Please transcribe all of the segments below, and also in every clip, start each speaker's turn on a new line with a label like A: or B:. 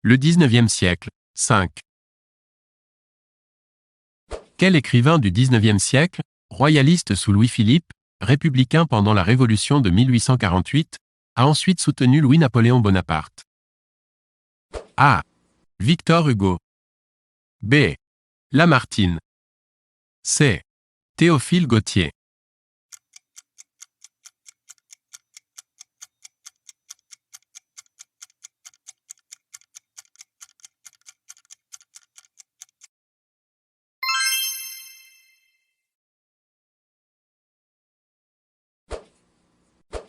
A: Le XIXe siècle. 5. Quel écrivain du XIXe siècle, royaliste sous Louis-Philippe, républicain pendant la Révolution de 1848, a ensuite soutenu Louis-Napoléon Bonaparte? A. Victor Hugo. B. Lamartine. C. Théophile Gautier.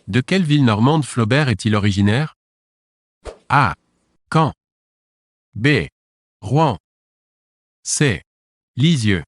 A: De quelle ville normande Flaubert est-il originaire? A. Caen. B. Rouen. C. Lisieux.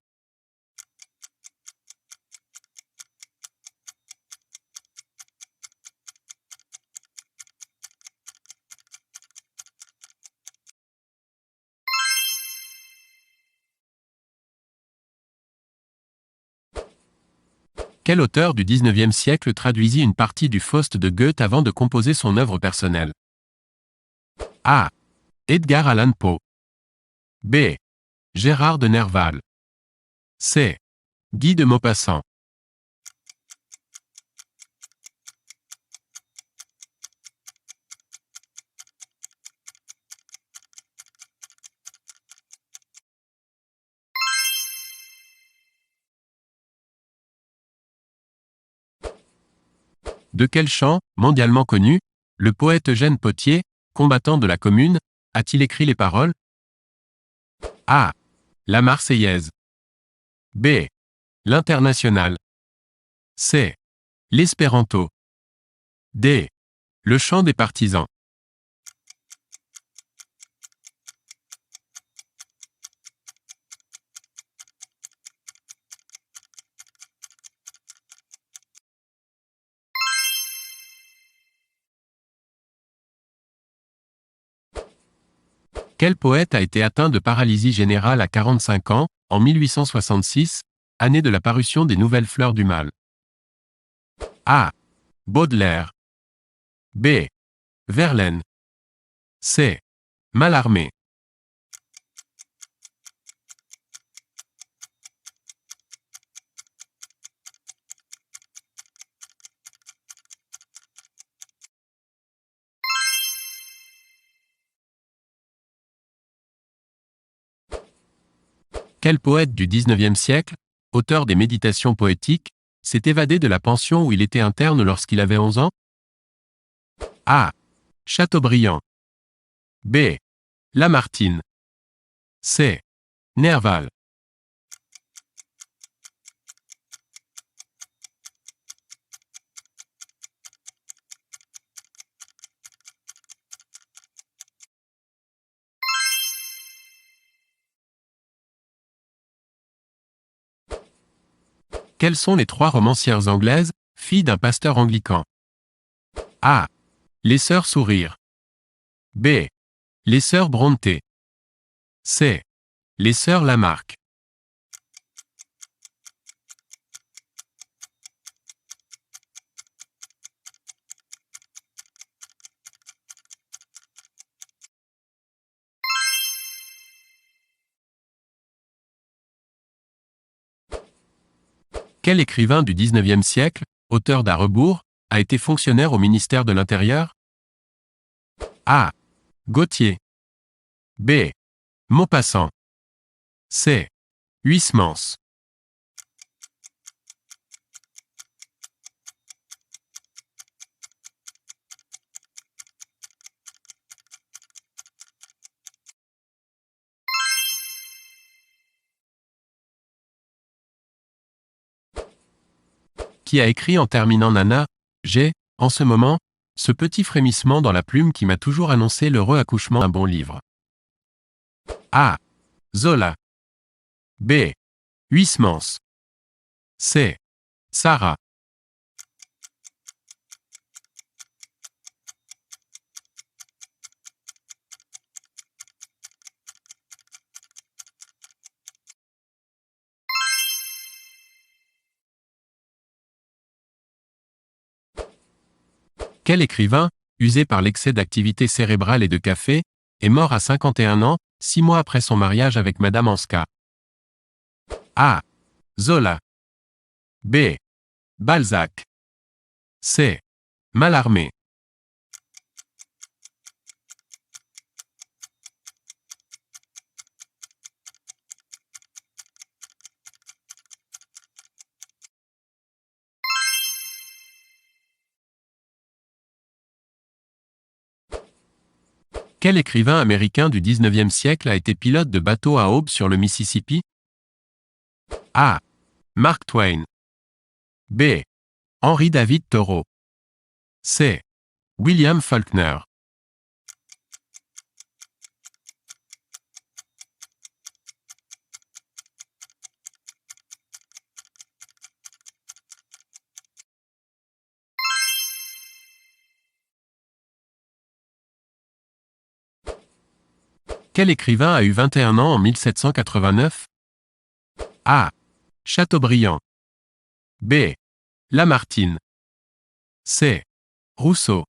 A: Quel auteur du XIXe siècle traduisit une partie du Faust de Goethe avant de composer son œuvre personnelle? A. Edgar Allan Poe. B. Gérard de Nerval. C. Guy de Maupassant. De quel chant, mondialement connu, le poète Eugène Pottier, combattant de la Commune, a-t-il écrit les paroles? A. La Marseillaise. B. L'Internationale. C. L'Espéranto. D. Le chant des partisans. Quel poète a été atteint de paralysie générale à 45 ans, en 1866, année de la parution des Nouvelles Fleurs du Mal? A. Baudelaire. B. Verlaine. C. Mallarmé. Quel poète du XIXe siècle, auteur des Méditations poétiques, s'est évadé de la pension où il était interne lorsqu'il avait 11 ans? A. Chateaubriand. B. Lamartine. C. Nerval. Quelles sont les 3 romancières anglaises, filles d'un pasteur anglican? A. Les sœurs Sourire. B. Les sœurs Brontë. C. Les sœurs Lamarck. Quel écrivain du XIXe siècle, auteur d'À rebours, a été fonctionnaire au ministère de l'Intérieur? A. Gautier. B. Maupassant. C. Huysmans. Qui a écrit en terminant Nana, j'ai, en ce moment, ce petit frémissement dans la plume qui m'a toujours annoncé l'heureux accouchement d'un bon livre? A. Zola. B. Huysmans. C. Sarah. Quel écrivain, usé par l'excès d'activité cérébrale et de café, est mort à 51 ans, 6 mois après son mariage avec Madame Anska? A. Zola. B. Balzac. C. Mallarmé. Quel écrivain américain du XIXe siècle a été pilote de bateau à aube sur le Mississippi? A. Mark Twain. B. Henry David Thoreau. C. William Faulkner. Quel écrivain a eu 21 ans en 1789? A. Chateaubriand. B. Lamartine. C. Rousseau.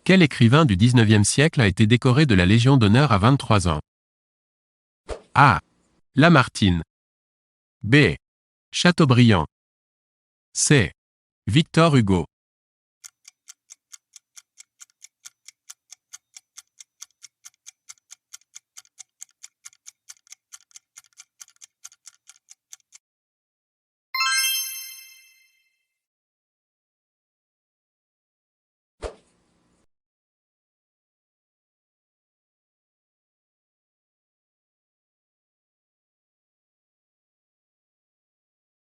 A: Quel écrivain du XIXe siècle a été décoré de la Légion d'honneur à 23 ans? A. Lamartine. B. Chateaubriand. C. Victor Hugo.